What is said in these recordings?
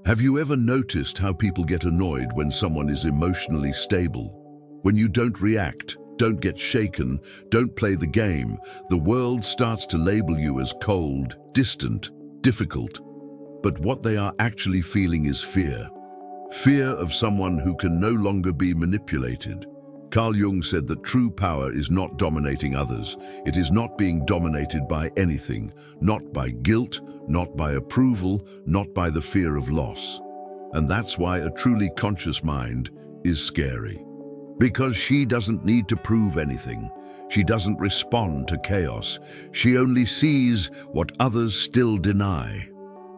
Have you ever noticed how people get annoyed when someone is emotionally stable? When you don't react, don't get shaken, don't play the game, the world starts to label you as cold, distant, difficult. But what they are actually feeling is fear. Fear of someone who can no longer be manipulated. Carl Jung said that true power is not dominating others. It is not being dominated by anything, not by guilt, not by approval, not by the fear of loss. And that's why a truly conscious mind is scary. Because she doesn't need to prove anything. She doesn't respond to chaos. She only sees what others still deny.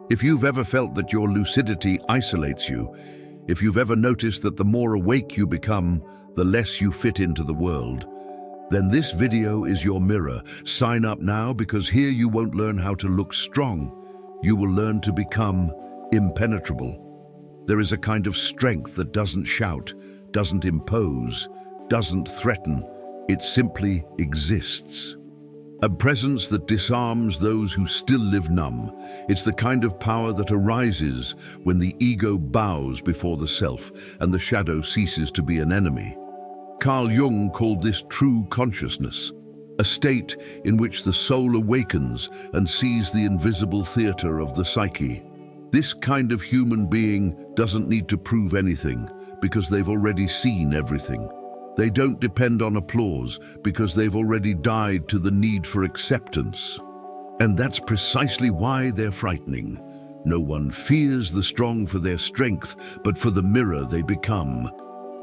If you've ever felt that your lucidity isolates you, if you've ever noticed that the more awake you become, the less you fit into the world, then this video is your mirror. Sign up now, because here you won't learn how to look strong. You will learn to become impenetrable. There is a kind of strength that doesn't shout, doesn't impose, doesn't threaten. It simply exists. A presence that disarms those who still live numb. It's the kind of power that arises when the ego bows before the self and the shadow ceases to be an enemy. Carl Jung called this true consciousness, a state in which the soul awakens and sees the invisible theater of the psyche. This kind of human being doesn't need to prove anything because they've already seen everything. They don't depend on applause because they've already died to the need for acceptance. And that's precisely why they're frightening. No one fears the strong for their strength, but for the mirror they become.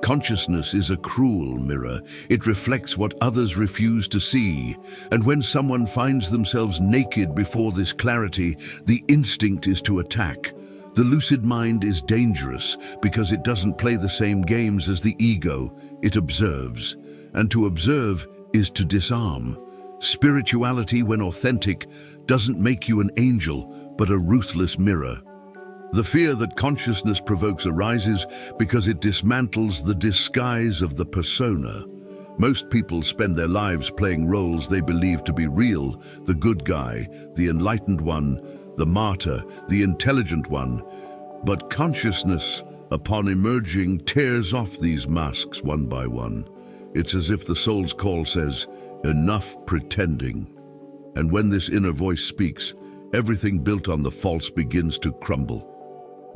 Consciousness is a cruel mirror. It reflects what others refuse to see. And when someone finds themselves naked before this clarity, the instinct is to attack. The lucid mind is dangerous because it doesn't play the same games as the ego. It observes. And to observe is to disarm. Spirituality, when authentic, doesn't make you an angel, but a ruthless mirror. The fear that consciousness provokes arises because it dismantles the disguise of the persona. Most people spend their lives playing roles they believe to be real: the good guy, the enlightened one, the martyr, the intelligent one. But consciousness, upon emerging, tears off these masks one by one. It's as if the soul's call says, "Enough pretending." And when this inner voice speaks, everything built on the false begins to crumble.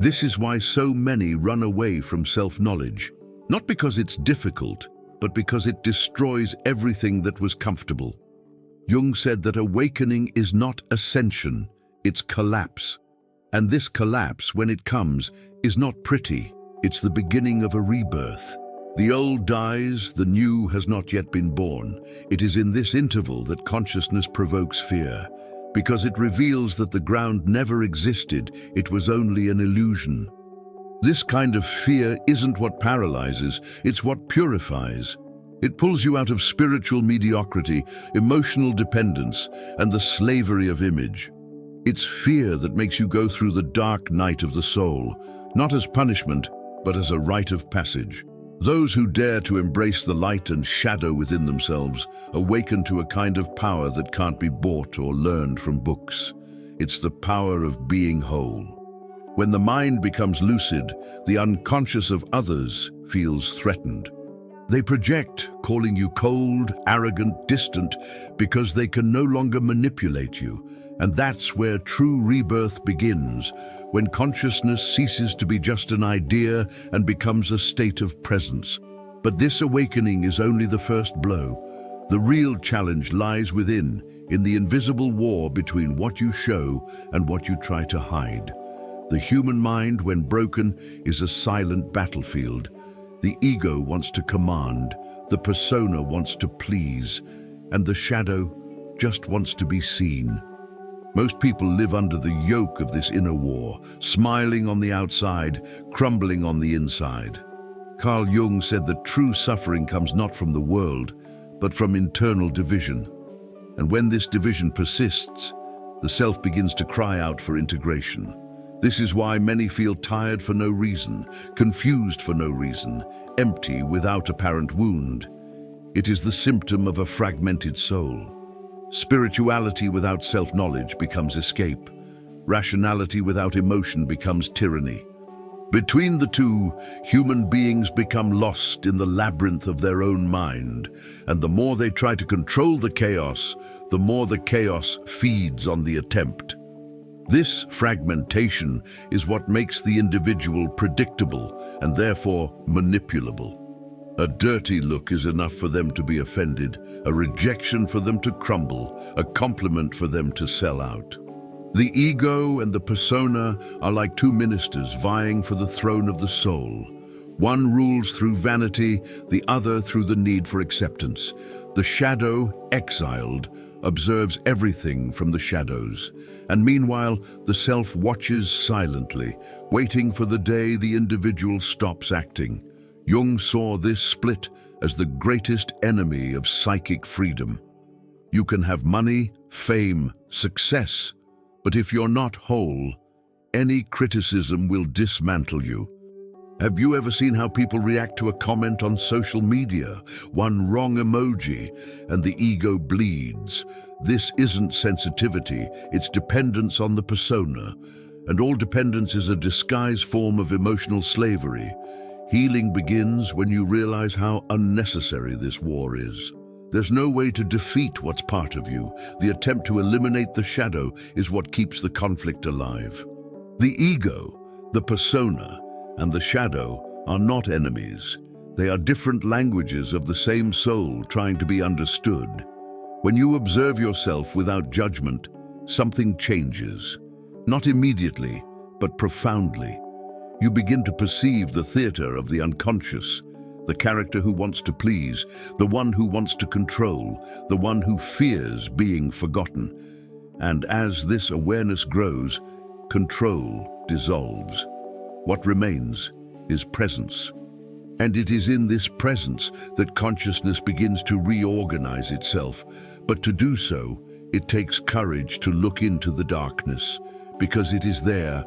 This is why so many run away from self-knowledge. Not because it's difficult, but because it destroys everything that was comfortable. Jung said that awakening is not ascension, it's collapse. And this collapse, when it comes, is not pretty. It's the beginning of a rebirth. The old dies, the new has not yet been born. It is in this interval that consciousness provokes fear, because it reveals that the ground never existed, it was only an illusion. This kind of fear isn't what paralyzes, it's what purifies. It pulls you out of spiritual mediocrity, emotional dependence, and the slavery of image. It's fear that makes you go through the dark night of the soul, not as punishment, but as a rite of passage. Those who dare to embrace the light and shadow within themselves awaken to a kind of power that can't be bought or learned from books. It's the power of being whole. When the mind becomes lucid, the unconscious of others feels threatened. They project, calling you cold, arrogant, distant, because they can no longer manipulate you. And that's where true rebirth begins, when consciousness ceases to be just an idea and becomes a state of presence. But this awakening is only the first blow. The real challenge lies within, in the invisible war between what you show and what you try to hide. The human mind, when broken, is a silent battlefield. The ego wants to command, the persona wants to please, and the shadow just wants to be seen. Most people live under the yoke of this inner war, smiling on the outside, crumbling on the inside. Carl Jung said that true suffering comes not from the world, but from internal division. And when this division persists, the self begins to cry out for integration. This is why many feel tired for no reason, confused for no reason, empty without apparent wound. It is the symptom of a fragmented soul. Spirituality without self-knowledge becomes escape. Rationality without emotion becomes tyranny. Between the two, human beings become lost in the labyrinth of their own mind, and the more they try to control the chaos, the more the chaos feeds on the attempt. This fragmentation is what makes the individual predictable and therefore manipulable. A dirty look is enough for them to be offended, a rejection for them to crumble, a compliment for them to sell out. The ego and the persona are like two ministers vying for the throne of the soul. One rules through vanity, the other through the need for acceptance. The shadow, exiled, observes everything from the shadows, and meanwhile the self watches silently, waiting for the day the individual stops acting. Jung saw this split as the greatest enemy of psychic freedom. You can have money, fame, success, but if you're not whole, any criticism will dismantle you. Have you ever seen how people react to a comment on social media? One wrong emoji, and the ego bleeds. This isn't sensitivity, it's dependence on the persona. And all dependence is a disguised form of emotional slavery. Healing begins when you realize how unnecessary this war is. There's no way to defeat what's part of you. The attempt to eliminate the shadow is what keeps the conflict alive. The ego, the persona, and the shadow are not enemies. They are different languages of the same soul trying to be understood. When you observe yourself without judgment, something changes. Not immediately, but profoundly. You begin to perceive the theater of the unconscious, the character who wants to please, the one who wants to control, the one who fears being forgotten. And as this awareness grows, control dissolves. What remains is presence. And it is in this presence that consciousness begins to reorganize itself. But to do so, it takes courage to look into the darkness, because it is there,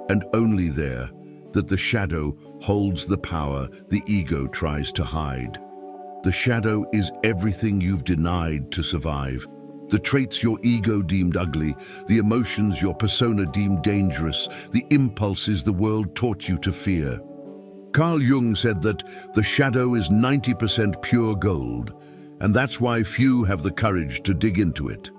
and only there, that the shadow holds the power the ego tries to hide. The shadow is everything you've denied to survive. The traits your ego deemed ugly, the emotions your persona deemed dangerous, the impulses the world taught you to fear. Carl Jung said that the shadow is 90% pure gold, and that's why few have the courage to dig into it.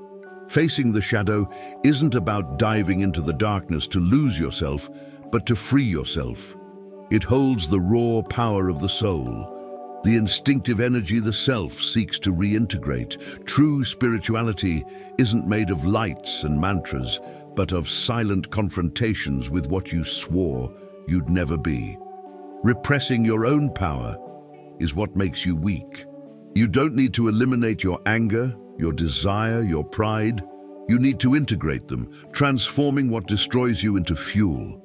Facing the shadow isn't about diving into the darkness to lose yourself, but to free yourself. It holds the raw power of the soul, the instinctive energy the self seeks to reintegrate. True spirituality isn't made of lights and mantras, but of silent confrontations with what you swore you'd never be. Repressing your own power is what makes you weak. You don't need to eliminate your anger, your desire, your pride. You need to integrate them, transforming what destroys you into fuel.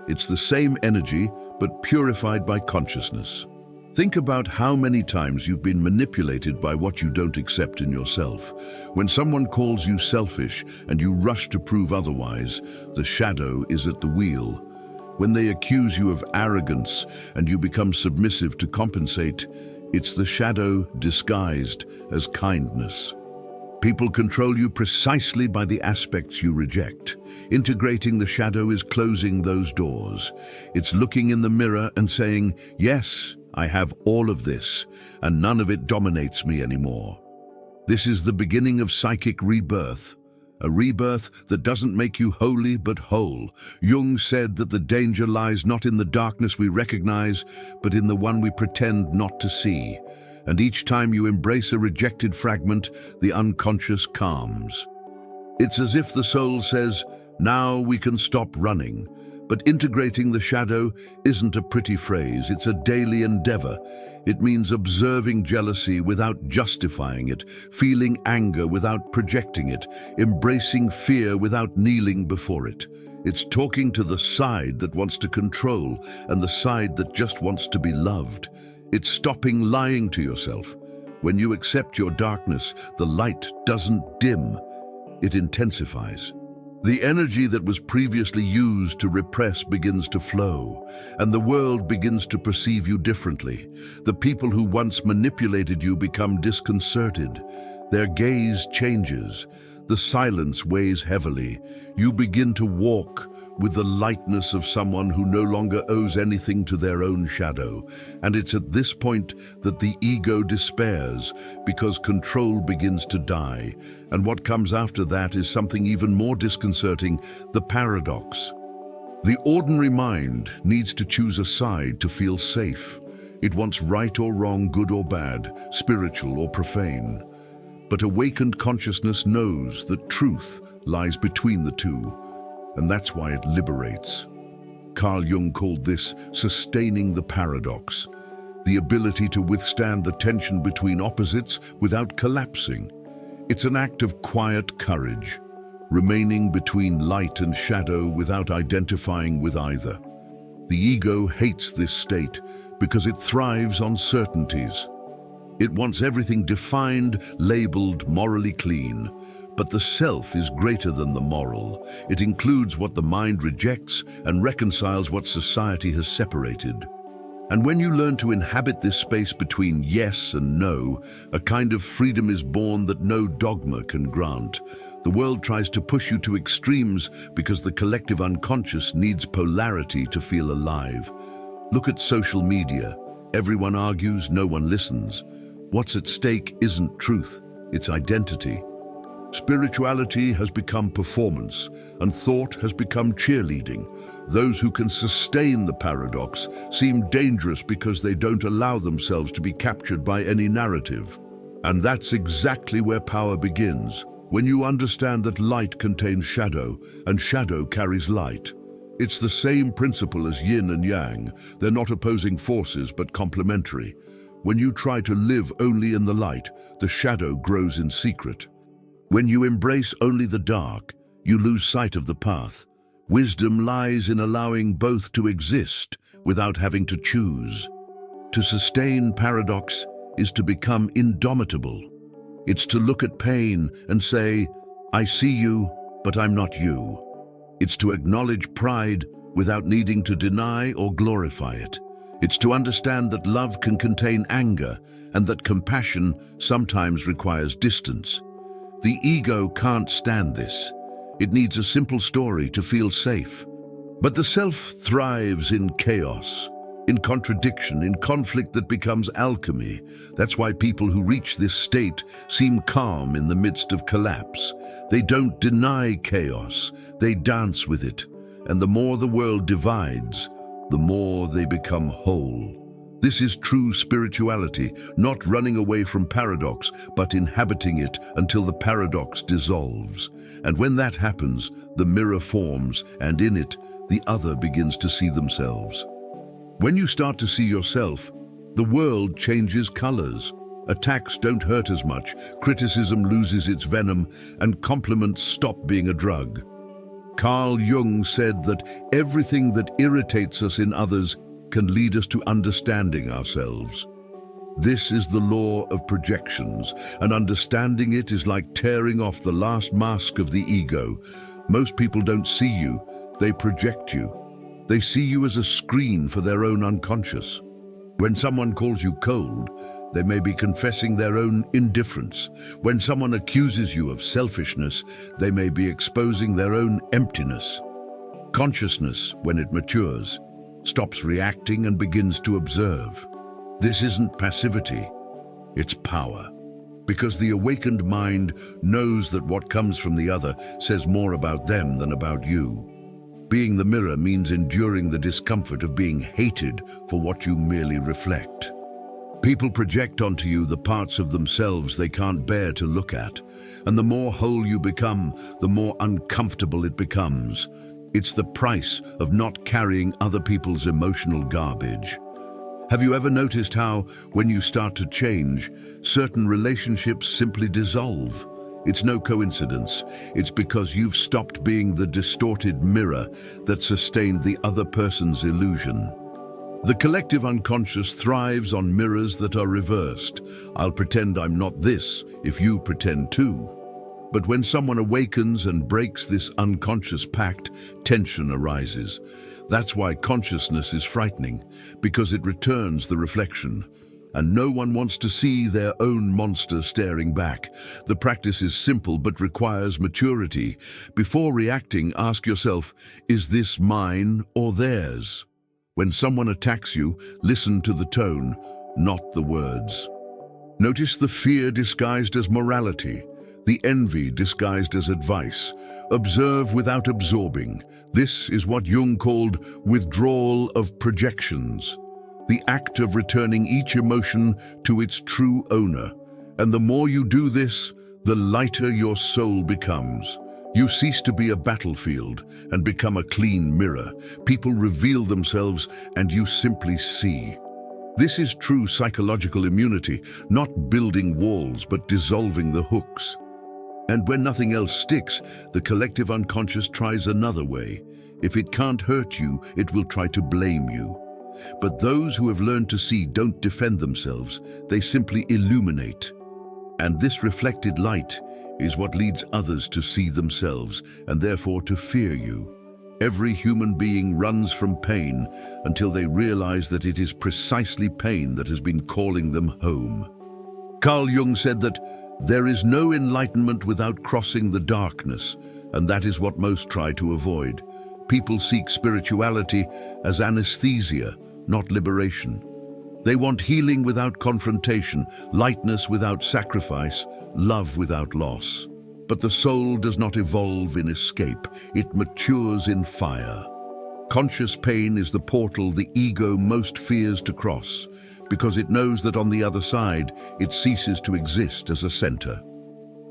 It's the same energy, but purified by consciousness. Think about how many times you've been manipulated by what you don't accept in yourself. When someone calls you selfish and you rush to prove otherwise, the shadow is at the wheel. When they accuse you of arrogance and you become submissive to compensate, it's the shadow disguised as kindness. People control you precisely by the aspects you reject. Integrating the shadow is closing those doors. It's looking in the mirror and saying, yes, I have all of this, and none of it dominates me anymore. This is the beginning of psychic rebirth, a rebirth that doesn't make you holy but whole. Jung said that the danger lies not in the darkness we recognize, but in the one we pretend not to see. And each time you embrace a rejected fragment, the unconscious calms. It's as if the soul says, now we can stop running. But integrating the shadow isn't a pretty phrase, it's a daily endeavor. It means observing jealousy without justifying it, feeling anger without projecting it, embracing fear without kneeling before it. It's talking to the side that wants to control and the side that just wants to be loved. It's stopping lying to yourself. When you accept your darkness, the light doesn't dim, it intensifies. The energy that was previously used to repress begins to flow, and the world begins to perceive you differently. The people who once manipulated you become disconcerted. Their gaze changes. The silence weighs heavily. You begin to walk with the lightness of someone who no longer owes anything to their own shadow. And it's at this point that the ego despairs, because control begins to die. And what comes after that is something even more disconcerting: the paradox. The ordinary mind needs to choose a side to feel safe. It wants right or wrong, good or bad, spiritual or profane. But awakened consciousness knows that truth lies between the two, and that's why it liberates. Carl Jung called this sustaining the paradox, the ability to withstand the tension between opposites without collapsing. It's an act of quiet courage, remaining between light and shadow without identifying with either. The ego hates this state because it thrives on certainties. It wants everything defined, labeled, morally clean. But the self is greater than the moral. It includes what the mind rejects and reconciles what society has separated. And when you learn to inhabit this space between yes and no, a kind of freedom is born that no dogma can grant. The world tries to push you to extremes because the collective unconscious needs polarity to feel alive. Look at social media. Everyone argues, no one listens. What's at stake isn't truth, it's identity. Spirituality has become performance, and thought has become cheerleading. Those who can sustain the paradox seem dangerous because they don't allow themselves to be captured by any narrative. And that's exactly where power begins, when you understand that light contains shadow, and shadow carries light. It's the same principle as yin and yang. They're not opposing forces, but complementary. When you try to live only in the light, the shadow grows in secret. When you embrace only the dark, you lose sight of the path. Wisdom lies in allowing both to exist without having to choose. To sustain paradox is to become indomitable. It's to look at pain and say, I see you, but I'm not you. It's to acknowledge pride without needing to deny or glorify it. It's to understand that love can contain anger and that compassion sometimes requires distance. The ego can't stand this. It needs a simple story to feel safe. But the self thrives in chaos, in contradiction, in conflict that becomes alchemy. That's why people who reach this state seem calm in the midst of collapse. They don't deny chaos, they dance with it. And the more the world divides, the more they become whole. This is true spirituality, not running away from paradox, but inhabiting it until the paradox dissolves. And when that happens, the mirror forms, and in it, the other begins to see themselves. When you start to see yourself, the world changes colors. Attacks don't hurt as much, criticism loses its venom, and compliments stop being a drug. Carl Jung said that everything that irritates us in others can lead us to understanding ourselves. This is the law of projections, and understanding it is like tearing off the last mask of the ego. Most people don't see you, they project you. They see you as a screen for their own unconscious. When someone calls you cold, they may be confessing their own indifference. When someone accuses you of selfishness, they may be exposing their own emptiness. Consciousness, when it matures, stops reacting and begins to observe. This isn't passivity, it's power. Because the awakened mind knows that what comes from the other says more about them than about you. Being the mirror means enduring the discomfort of being hated for what you merely reflect. People project onto you the parts of themselves they can't bear to look at, and the more whole you become, the more uncomfortable it becomes. It's the price of not carrying other people's emotional garbage. Have you ever noticed how, when you start to change, certain relationships simply dissolve? It's no coincidence. It's because you've stopped being the distorted mirror that sustained the other person's illusion. The collective unconscious thrives on mirrors that are reversed. I'll pretend I'm not this if you pretend too. But when someone awakens and breaks this unconscious pact, tension arises. That's why consciousness is frightening, because it returns the reflection. and no one wants to see their own monster staring back. The practice is simple but requires maturity. Before reacting, ask yourself, is this mine or theirs? When someone attacks you, listen to the tone, not the words. Notice the fear disguised as morality, the envy disguised as advice. Observe without absorbing. This is what Jung called withdrawal of projections, the act of returning each emotion to its true owner. And the more you do this, the lighter your soul becomes. You cease to be a battlefield and become a clean mirror. People reveal themselves and you simply see. This is true psychological immunity, not building walls but dissolving the hooks. And when nothing else sticks, the collective unconscious tries another way. If it can't hurt you, it will try to blame you. But those who have learned to see don't defend themselves, they simply illuminate. And this reflected light is what leads others to see themselves and therefore to fear you. Every human being runs from pain until they realize that it is precisely pain that has been calling them home. Carl Jung said that there is no enlightenment without crossing the darkness, and that is what most try to avoid. People seek spirituality as anesthesia, not liberation. They want healing without confrontation, lightness without sacrifice, love without loss. But the soul does not evolve in escape, it matures in fire. Conscious pain is the portal the ego most fears to cross, because it knows that on the other side, it ceases to exist as a center.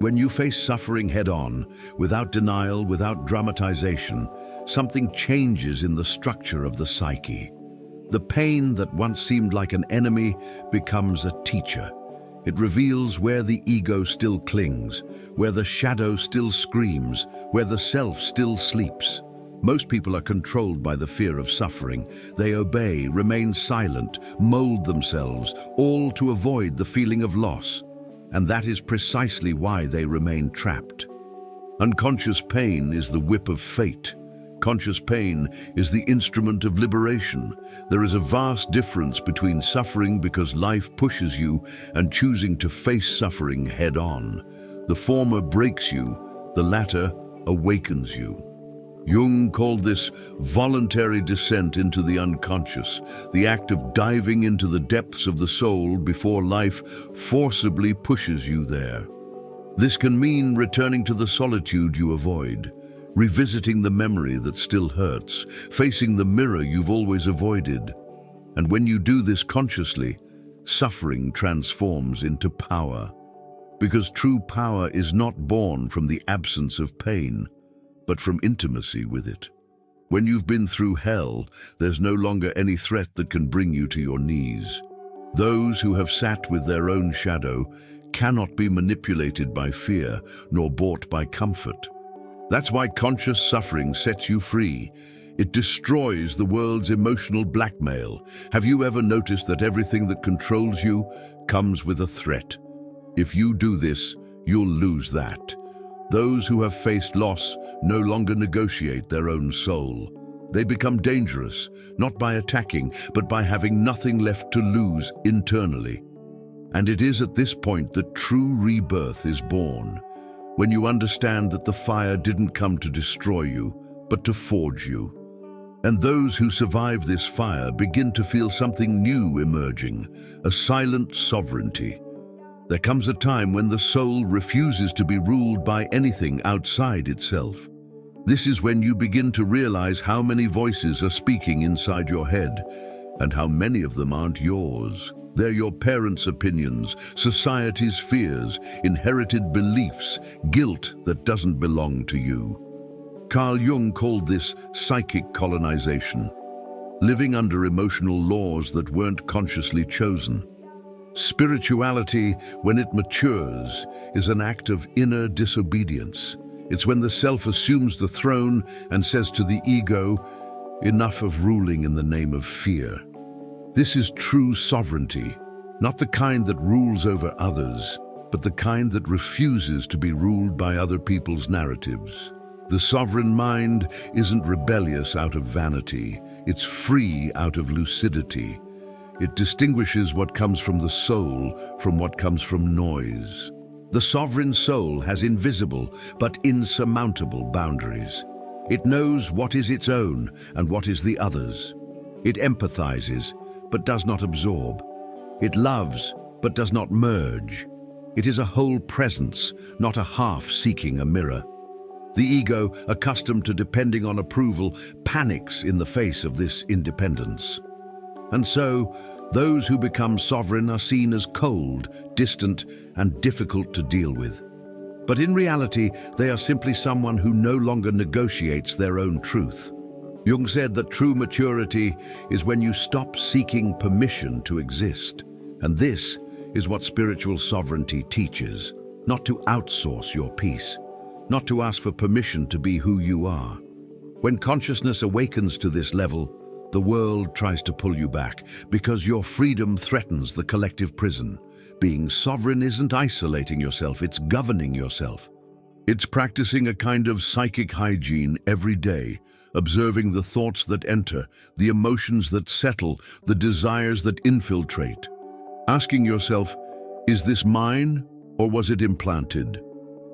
When you face suffering head-on, without denial, without dramatization, something changes in the structure of the psyche. The pain that once seemed like an enemy becomes a teacher. It reveals where the ego still clings, where the shadow still screams, where the self still sleeps. Most people are controlled by the fear of suffering. They obey, remain silent, mold themselves, all to avoid the feeling of loss. And that is precisely why they remain trapped. Unconscious pain is the whip of fate. Conscious pain is the instrument of liberation. There is a vast difference between suffering because life pushes you and choosing to face suffering head-on. The former breaks you, the latter awakens you. Jung called this voluntary descent into the unconscious, the act of diving into the depths of the soul before life forcibly pushes you there. This can mean returning to the solitude you avoid, revisiting the memory that still hurts, facing the mirror you've always avoided. And when you do this consciously, suffering transforms into power. Because true power is not born from the absence of pain, but from intimacy with it. When you've been through hell, there's no longer any threat that can bring you to your knees. Those who have sat with their own shadow cannot be manipulated by fear, nor bought by comfort. That's why conscious suffering sets you free. It destroys the world's emotional blackmail. Have you ever noticed that everything that controls you comes with a threat? If you do this, you'll lose that. Those who have faced loss no longer negotiate their own soul. They become dangerous, not by attacking, but by having nothing left to lose internally. And it is at this point that true rebirth is born, when you understand that the fire didn't come to destroy you, but to forge you. And those who survive this fire begin to feel something new emerging, a silent sovereignty. There comes a time when the soul refuses to be ruled by anything outside itself. This is when you begin to realize how many voices are speaking inside your head, and how many of them aren't yours. They're your parents' opinions, society's fears, inherited beliefs, guilt that doesn't belong to you. Carl Jung called this psychic colonization, living under emotional laws that weren't consciously chosen. Spirituality, when it matures, is an act of inner disobedience. It's when the self assumes the throne and says to the ego, "Enough of ruling in the name of fear." This is true sovereignty, not the kind that rules over others, but the kind that refuses to be ruled by other people's narratives. The sovereign mind isn't rebellious out of vanity, it's free out of lucidity. It distinguishes what comes from the soul from what comes from noise. The sovereign soul has invisible but insurmountable boundaries. It knows what is its own and what is the other's. It empathizes but does not absorb. It loves but does not merge. It is a whole presence, not a half seeking a mirror. The ego, accustomed to depending on approval, panics in the face of this independence. And so, those who become sovereign are seen as cold, distant, and difficult to deal with. But in reality, they are simply someone who no longer negotiates their own truth. Jung said that true maturity is when you stop seeking permission to exist. And this is what spiritual sovereignty teaches: not to outsource your peace, not to ask for permission to be who you are. When consciousness awakens to this level, the world tries to pull you back because your freedom threatens the collective prison. Being sovereign isn't isolating yourself, it's governing yourself. It's practicing a kind of psychic hygiene every day, observing the thoughts that enter, the emotions that settle, the desires that infiltrate. Asking yourself, is this mine or was it implanted?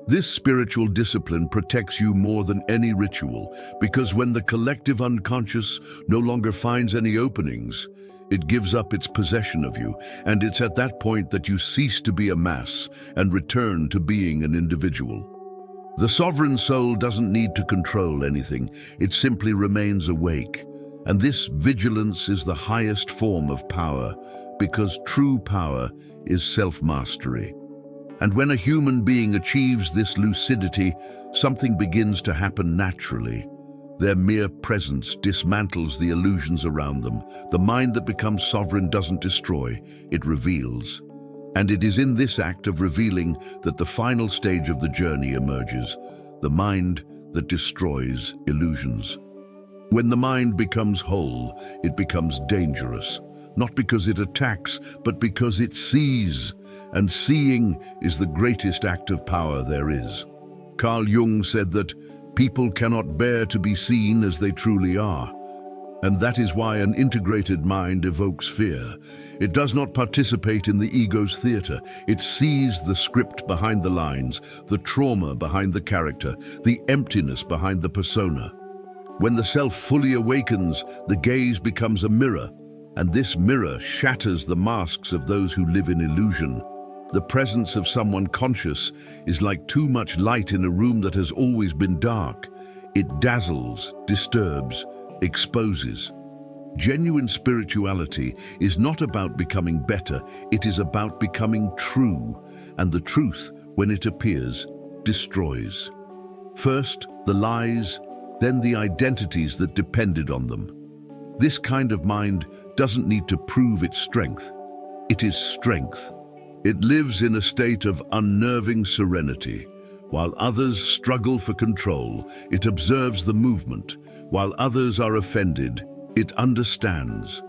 This spiritual discipline protects you more than any ritual, because when the collective unconscious no longer finds any openings, it gives up its possession of you, and it's at that point that you cease to be a mass and return to being an individual. The sovereign soul doesn't need to control anything, it simply remains awake. And this vigilance is the highest form of power, because true power is self-mastery. And when a human being achieves this lucidity, something begins to happen naturally. Their mere presence dismantles the illusions around them. The mind that becomes sovereign doesn't destroy, it reveals. And it is in this act of revealing that the final stage of the journey emerges, the mind that destroys illusions. When the mind becomes whole, it becomes dangerous, not because it attacks, but because it sees. And seeing is the greatest act of power there is. Carl Jung said that people cannot bear to be seen as they truly are. And that is why an integrated mind evokes fear. It does not participate in the ego's theater. It sees the script behind the lines, the trauma behind the character, the emptiness behind the persona. When the self fully awakens, the gaze becomes a mirror, and this mirror shatters the masks of those who live in illusion. The presence of someone conscious is like too much light in a room that has always been dark. It dazzles, disturbs, exposes. Genuine spirituality is not about becoming better, it is about becoming true, and the truth, when it appears, destroys. First, the lies, then the identities that depended on them. This kind of mind doesn't need to prove its strength. It is strength. It lives in a state of unnerving serenity. While others struggle for control, it observes the movement. While others are offended, it understands.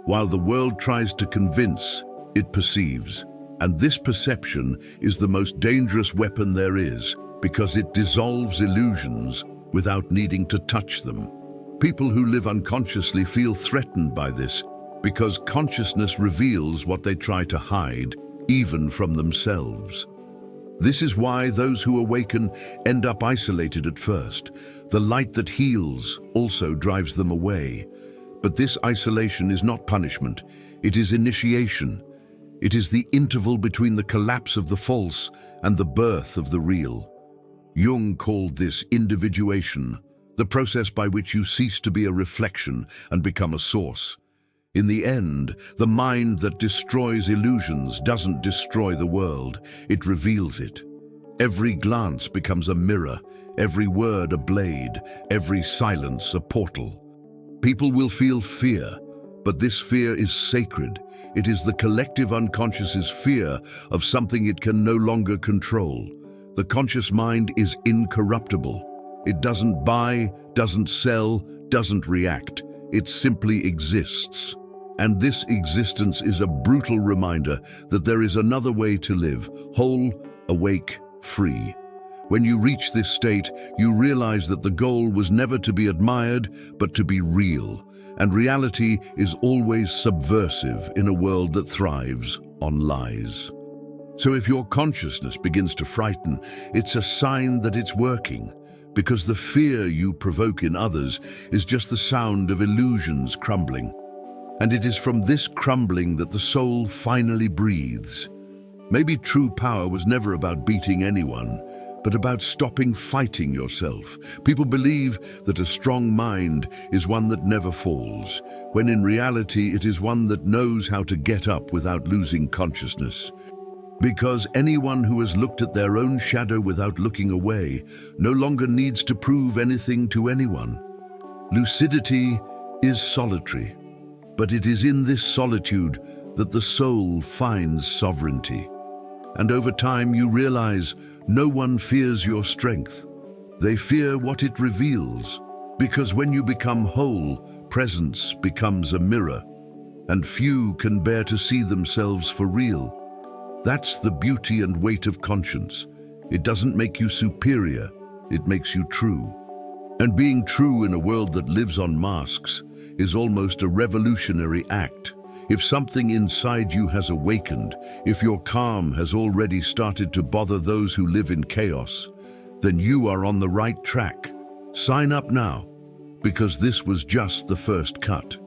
While the world tries to convince, it perceives. And this perception is the most dangerous weapon there is, because it dissolves illusions without needing to touch them. People who live unconsciously feel threatened by this, because consciousness reveals what they try to hide, even from themselves. This is why those who awaken end up isolated at first. The light that heals also drives them away. But this isolation is not punishment, it is initiation. It is the interval between the collapse of the false and the birth of the real. Jung called this individuation, the process by which you cease to be a reflection and become a source. In the end, the mind that destroys illusions doesn't destroy the world, it reveals it. Every glance becomes a mirror, every word a blade, every silence a portal. People will feel fear, but this fear is sacred. It is the collective unconscious's fear of something it can no longer control. The conscious mind is incorruptible. It doesn't buy, doesn't sell, doesn't react. It simply exists. And this existence is a brutal reminder that there is another way to live, whole, awake, free. When you reach this state, you realize that the goal was never to be admired, but to be real. And reality is always subversive in a world that thrives on lies. So if your consciousness begins to frighten, it's a sign that it's working, because the fear you provoke in others is just the sound of illusions crumbling. And it is from this crumbling that the soul finally breathes. Maybe true power was never about beating anyone, but about stopping fighting yourself. People believe that a strong mind is one that never falls, when in reality it is one that knows how to get up without losing consciousness. Because anyone who has looked at their own shadow without looking away no longer needs to prove anything to anyone. Lucidity is solitary, but it is in this solitude that the soul finds sovereignty. And over time you realize no one fears your strength. They fear what it reveals, because when you become whole, presence becomes a mirror, and few can bear to see themselves for real. That's the beauty and weight of conscience. It doesn't make you superior, it makes you true. And being true in a world that lives on masks is almost a revolutionary act. If something inside you has awakened, if your calm has already started to bother those who live in chaos, then you are on the right track. Sign up now, because this was just the first cut.